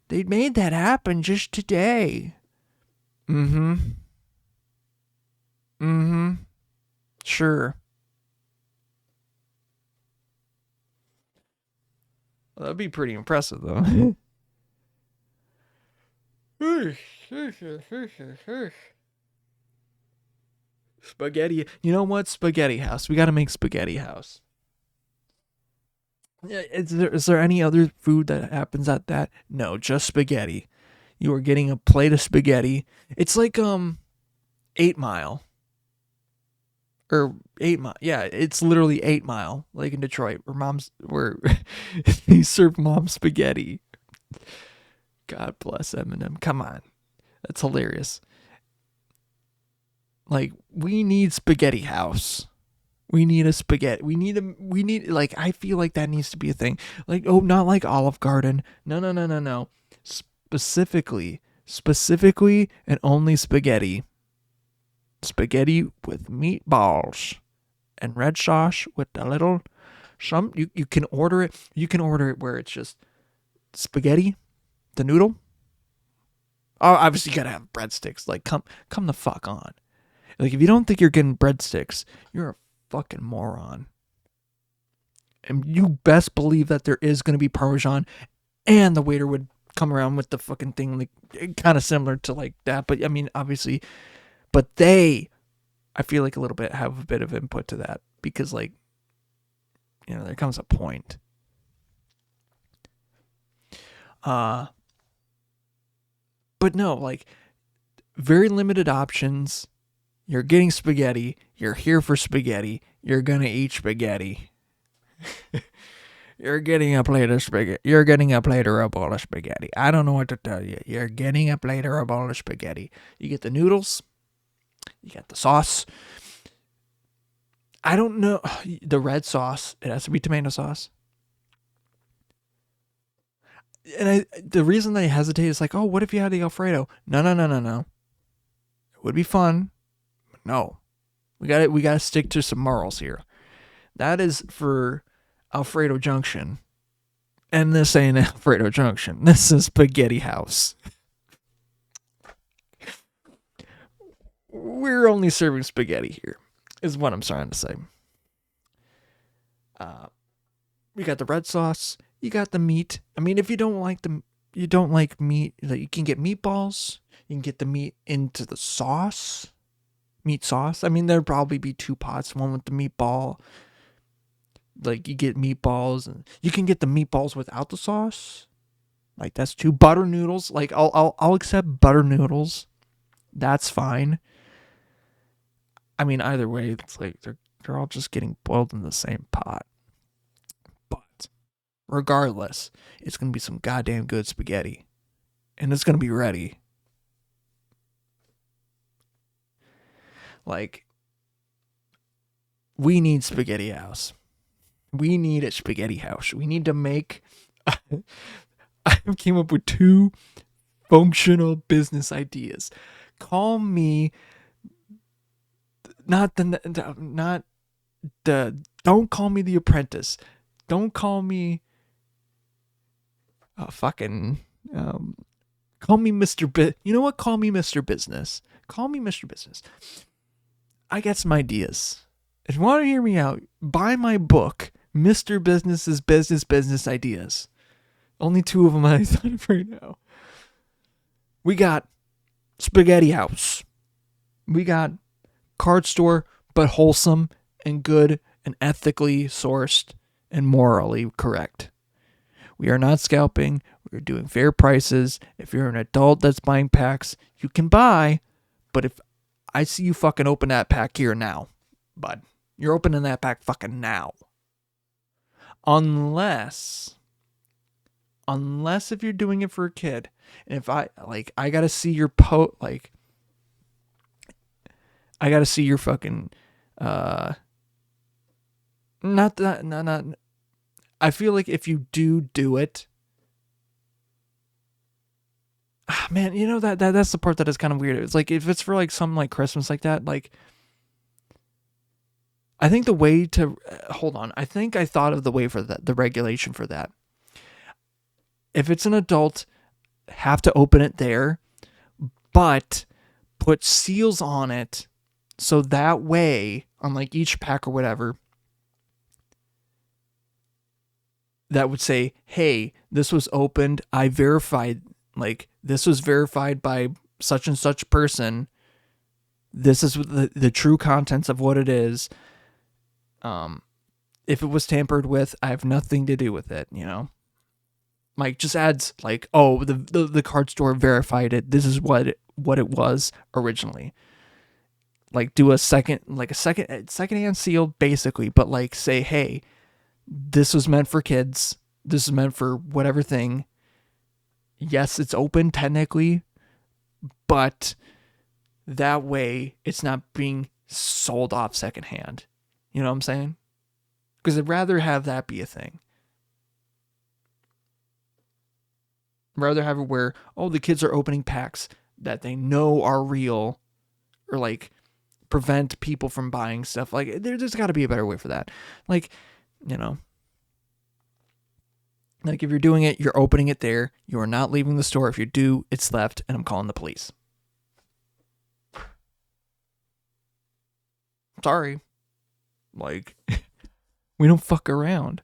Speaker 3: They made that happen just today. Mm-hmm. Sure. Well, that'd be pretty impressive, though. Spaghetti. You know what? Spaghetti house. We got to make spaghetti house. Yeah, is there any other food that happens at that? No, just spaghetti. You are getting a plate of spaghetti. It's like 8 Mile. Or 8 Mile. Yeah, it's literally 8 Mile, like in Detroit, where they serve mom spaghetti. God bless Eminem. Come on. That's hilarious. Like, we need spaghetti house. We need a spaghetti. We need like, I feel like that needs to be a thing. Like, oh, not like Olive Garden. No. Specifically and only spaghetti. Spaghetti with meatballs and red sauce with a little Some you can order it. You can order it where it's just spaghetti, the noodle. Oh, obviously you gotta have breadsticks. Like, come the fuck on. Like, if you don't think you're getting breadsticks, you're a fucking moron. And you best believe that there is gonna be Parmesan, and the waiter would come around with the fucking thing, like kind of similar to like that. But I mean, obviously, but I feel like a little bit have a bit of input to that because, like, you know, there comes a point. But no, like, very limited options. You're getting spaghetti. You're here for spaghetti. You're gonna eat spaghetti. You're getting a plate of spaghetti. You're getting a plate or a bowl of spaghetti. I don't know what to tell you. You're getting a plate or a bowl of spaghetti. You get the noodles. You got the sauce. I don't know. The red sauce. It has to be tomato sauce. And the reason I hesitate is like, oh, what if you had the Alfredo? No. It would be fun. But no. We gotta stick to some morals here. That is for Alfredo Junction. And this ain't Alfredo Junction. This is Spaghetti House. We're only serving spaghetti here, is what I'm trying to say. We got the red sauce. You got the meat. I mean, if you don't like meat, you can get meatballs. You can get the meat into the sauce. Meat sauce. I mean, there'd probably be two pots. One with the meatball. Like, you get meatballs, and you can get the meatballs without the sauce. Like, that's two butter noodles. Like, I'll accept butter noodles. That's fine. I mean, either way, it's like they're all just getting boiled in the same pot. But regardless, it's gonna be some goddamn good spaghetti, and it's gonna be ready. Like, we need Spaghetti House. We need a Spaghetti House. We need to make. I came up with 2 functional business ideas. Call me. Don't call me the apprentice. Don't call me. Call me Mr. You know what? Call me Mr. Business. Call me Mr. Business. I got some ideas. If you want to hear me out, buy my book, Mr. Business's Business Ideas. Only 2 of them I thought of right now. We got Spaghetti House. We got card store, but wholesome and good and ethically sourced and morally correct. We are not scalping. We're doing fair prices. If you're an adult that's buying packs, you can buy. But if I see you fucking open that pack here now, bud, you're opening that pack fucking now. Unless if you're doing it for a kid. And if I gotta see your I gotta see your fucking, not. I feel like if you do it, man, you know that's the part that is kind of weird. It's like, if it's for like something like Christmas like that, like, I think the way to, hold on, I think I thought of the way for that, the regulation for that. If it's an adult, have to open it there, but put seals on it. So that way, on like each pack or whatever, that would say, hey, this was opened. I verified, like, this was verified by such and such person. This is the true contents of what it is. If it was tampered with, I have nothing to do with it, you know? Like, just adds, like, oh, the card store verified it. This is what it was originally. Like, do a secondhand seal, basically, but like, say, hey, this was meant for kids. This is meant for whatever thing. Yes, it's open technically, but that way it's not being sold off secondhand. You know what I'm saying? Because I'd rather have that be a thing. Rather have it where, oh, the kids are opening packs that they know are real, or like prevent people from buying stuff. Like, there's got to be a better way for that. Like, you know, Like, if you're doing it, you're opening it there. You are not leaving the store. If you do, it's theft, and I'm calling the police. Sorry. Like, we don't fuck around.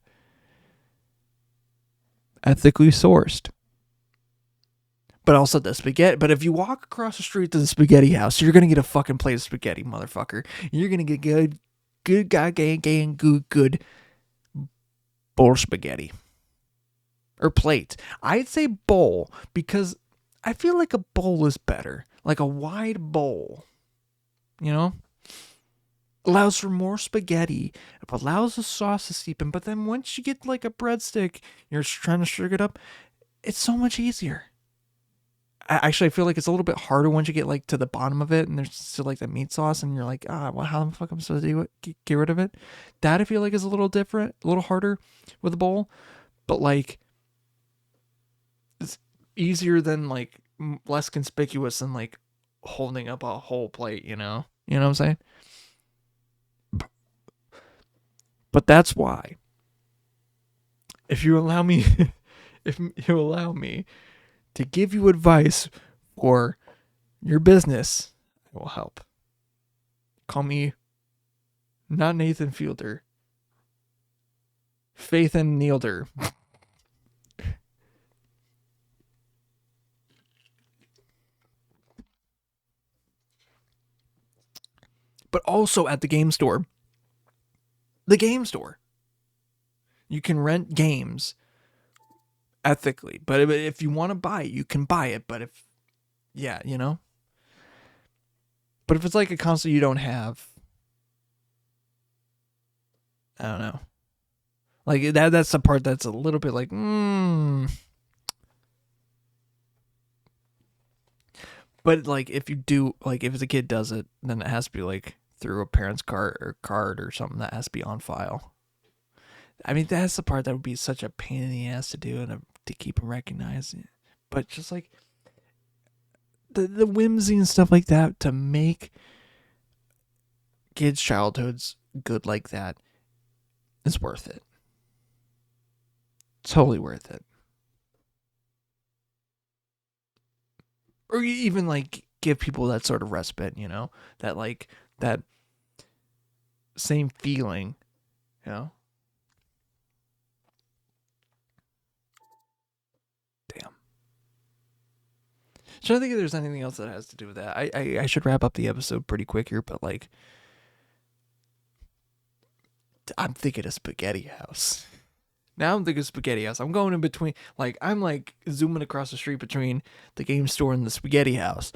Speaker 3: Ethically sourced. But also the spaghetti. But if you walk across the street to the spaghetti house, you're going to get a fucking plate of spaghetti, motherfucker. You're going to get good bowl of spaghetti. Or plate. I'd say bowl because I feel like a bowl is better. Like a wide bowl. You know? Allows for more spaghetti. It allows the sauce to seep in. But then once you get like a breadstick, you're trying to sugar it up. It's so much easier. I feel like it's a little bit harder once you get like to the bottom of it and there's still like the meat sauce and you're like, well, how the fuck am I supposed to do it? Get rid of it? That I feel like is a little different, a little harder with a bowl. But like, it's easier than like less conspicuous than like holding up a whole plate, you know? You know what I'm saying? But that's why, if you allow me to give you advice for your business, I will help. Call me not Nathan Fielder, Faith and Neilder. But also at the game store. The game store. You can rent games ethically. But if you want to buy it, you can buy it. But if, yeah, you know. But if it's like a console you don't have, I don't know. Like that's the part that's a little bit like, But like if you do, like if the kid does it, then it has to be like through a parent's card or something that has to be on file. I mean, that's the part that would be such a pain in the ass to do and to keep them recognized. But just like the whimsy and stuff like that to make kids' childhoods good like that is worth it. Totally worth it. Or even like give people that sort of respite, you know, that like that same feeling, you know. Damn. So I think if there's anything else that has to do with that. I should wrap up the episode pretty quick here, but like I'm thinking of Spaghetti House. Now I'm thinking Spaghetti House. I'm going in between. Like, I'm like zooming across the street between the game store and the Spaghetti House.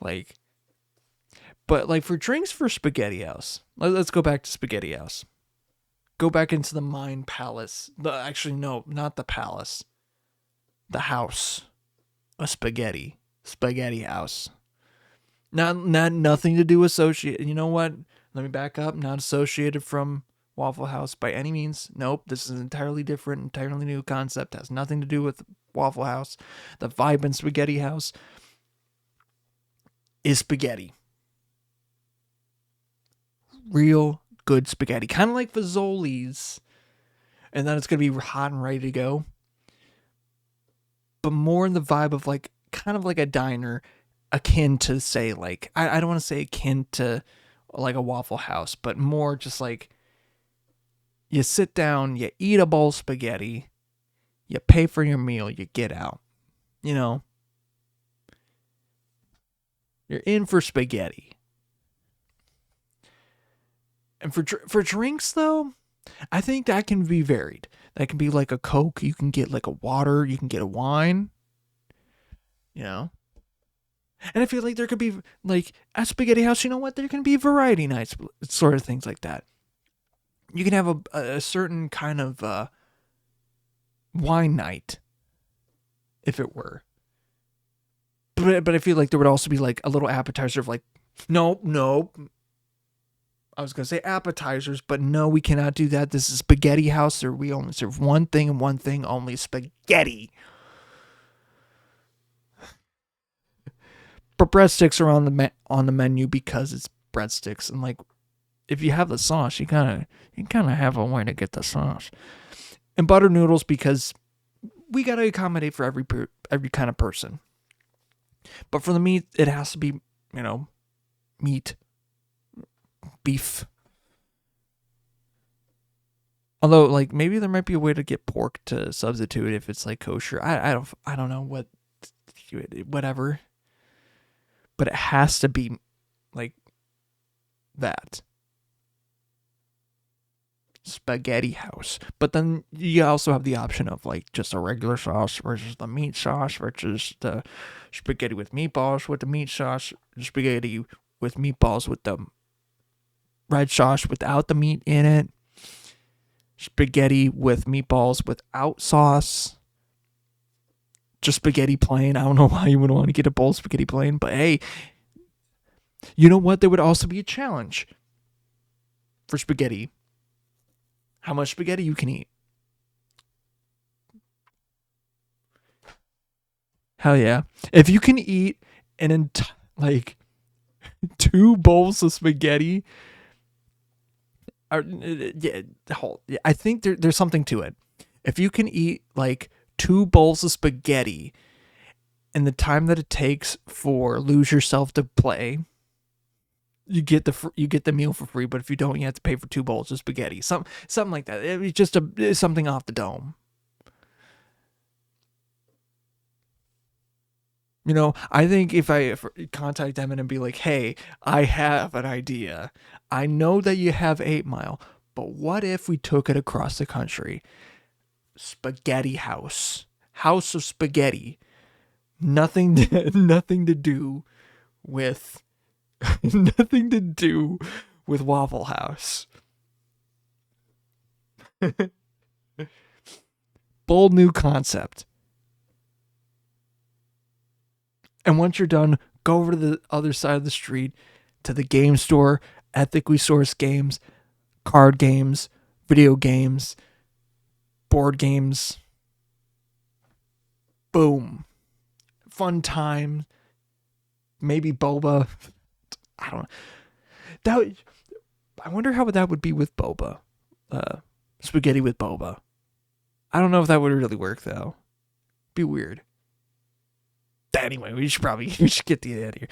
Speaker 3: Like, but like for drinks for Spaghetti House, let's go back to Spaghetti House. Go back into the Mind Palace. Actually, no, not the palace. The house. A spaghetti. Spaghetti House. Nothing to do associated. You know what? Let me back up. Not associated from Waffle House by any means. Nope, this is an entirely different, entirely new concept. Has nothing to do with Waffle House. The vibe in Spaghetti House is spaghetti. Real good spaghetti. Kind of like Fazoli's. And then it's going to be hot and ready to go. But more in the vibe of like, kind of like a diner akin to say like, I don't want to say akin to like a Waffle House, but more just like, you sit down, you eat a bowl of spaghetti, you pay for your meal, you get out. You know? You're in for spaghetti. And for drinks, though, I think that can be varied. That can be like a Coke, you can get like a water, you can get a wine. You know? And I feel like there could be, like, at Spaghetti House, you know what? There can be variety nights, sort of things like that. You can have a certain kind of wine night, if it were. But I feel like there would also be like a little appetizer of like, nope. I was going to say appetizers, but no, we cannot do that. This is Spaghetti House, or we only serve one thing and one thing only, spaghetti. But breadsticks are on the menu because it's breadsticks, and like, if you have the sauce, you kind of have a way to get the sauce. And butter noodles because we got to accommodate for every kind of person. But for the meat, it has to be, meat, beef. Although, like, maybe there might be a way to get pork to substitute if it's like kosher. I don't know whatever. But it has to be like that. Spaghetti house. But then you also have the option of like just a regular sauce versus the meat sauce versus the spaghetti with meatballs with the meat sauce, spaghetti with meatballs with the red sauce without the meat in it, spaghetti with meatballs without sauce, just spaghetti plain. I don't know why you would want to get a bowl of spaghetti plain, but hey, you know what? There would also be a challenge for spaghetti. How much spaghetti you can eat. Hell yeah. If you can eat like 2 bowls of spaghetti, I think there's something to it. If you can eat like 2 bowls of spaghetti in the time that it takes for Lose Yourself to play, you get the meal for free. But if you don't, you have to pay for 2 bowls of spaghetti. Something like that. It's just something off the dome. I think if I contact them and be like, hey, I have an idea. I know that you have 8 Mile, but what if we took it across the country? Spaghetti house of spaghetti. Nothing to do with Waffle House. Bold new concept. And once you're done, go over to the other side of the street to the game store, ethically sourced games, card games, video games, board games. Boom. Fun time. Maybe boba. I don't know. I wonder how that would be with boba. Spaghetti with boba. I don't know if that would really work though. Be weird. Anyway, we should get the out of here.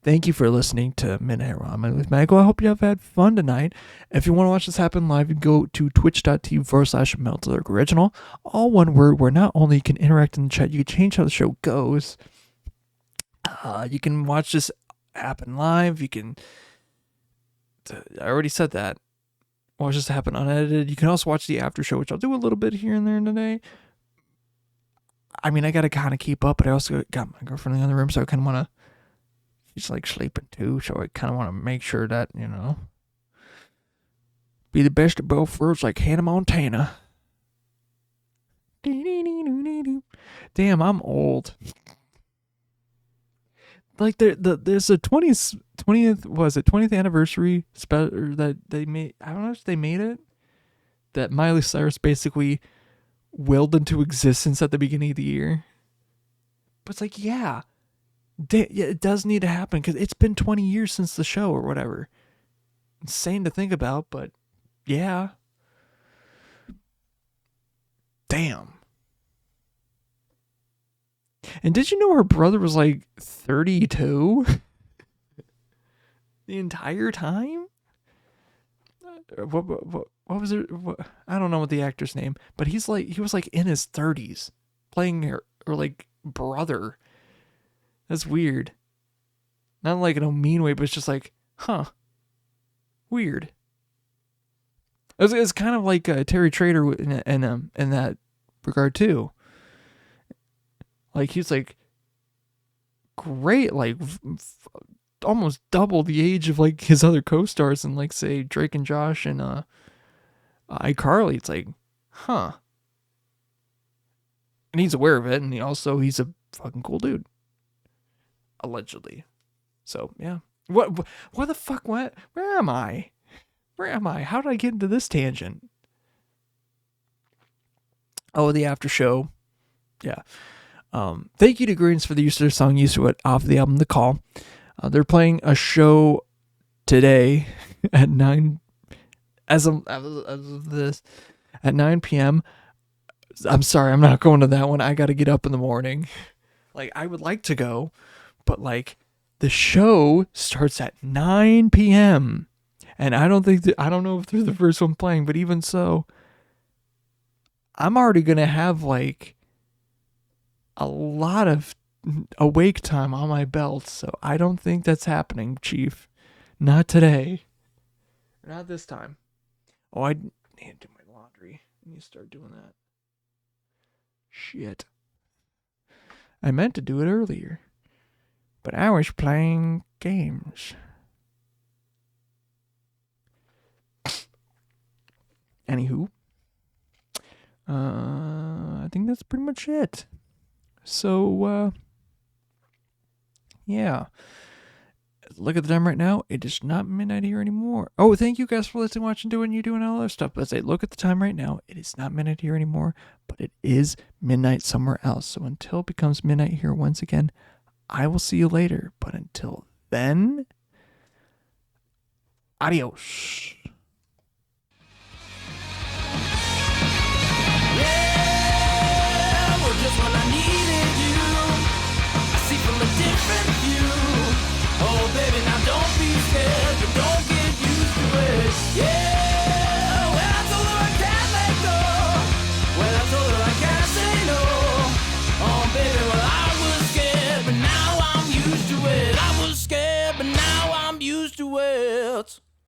Speaker 3: Thank you for listening to Midnight Ramen with Michael. I hope you have had fun tonight. If you want to watch this happen live, you can go to twitch.tv/Meltzer Original. All one word, where not only you can interact in the chat, you can change how the show goes. You can watch this happen live. You can... I already said that. Watch this happen unedited. You can also watch the after show, which I'll do a little bit here and there today. I mean, I got to kind of keep up, but I also got my girlfriend in the other room, so I kind of want to... She's like sleeping too, so I kind of want to make sure that, be the best of both worlds like Hannah Montana. Damn, I'm old. Like there's a 20th anniversary special that they made. I don't know if they made it. That Miley Cyrus basically willed into existence at the beginning of the year. But it's like, yeah, it does need to happen because it's been 20 years since the show or whatever. Insane to think about, but yeah. Damn. And did you know her brother was like 32 the entire time? What was it? I don't know what the actor's name, but he was like in his 30s playing her like brother. That's weird. Not like in a mean way, but it's just like, huh, weird. It's kind of like Terry Trader in that regard too. Like he's like great, like almost double the age of like his other co-stars in like say Drake and Josh and iCarly. It's like, huh. And he's aware of it, and he's a fucking cool dude. Allegedly. So yeah. What the fuck? What? Where am I? How did I get into this tangent? Oh, the after show. Yeah. Thank you to Greens for the use of their song "Used to It" off the album The Call. They're playing a show today at 9 as of this at 9 p.m. I'm sorry, I'm not going to that one. I got to get up in the morning. Like, I would like to go, but like, the show starts at 9 p.m. And I don't know if they're the first one playing, but even so, I'm already going to have like a lot of awake time on my belt. So I don't think that's happening, Chief. Not today. Not this time. Oh, I need to do my laundry. I need to start doing that. Shit. I meant to do it earlier, but I was playing games. Anywho, I think that's pretty much it. So, yeah. Look at the time right now. It is not midnight here anymore. Oh, thank you guys for listening, watching, doing all that stuff. But I say, look at the time right now. It is not midnight here anymore, but it is midnight somewhere else. So until it becomes midnight here once again, I will see you later. But until then, adios.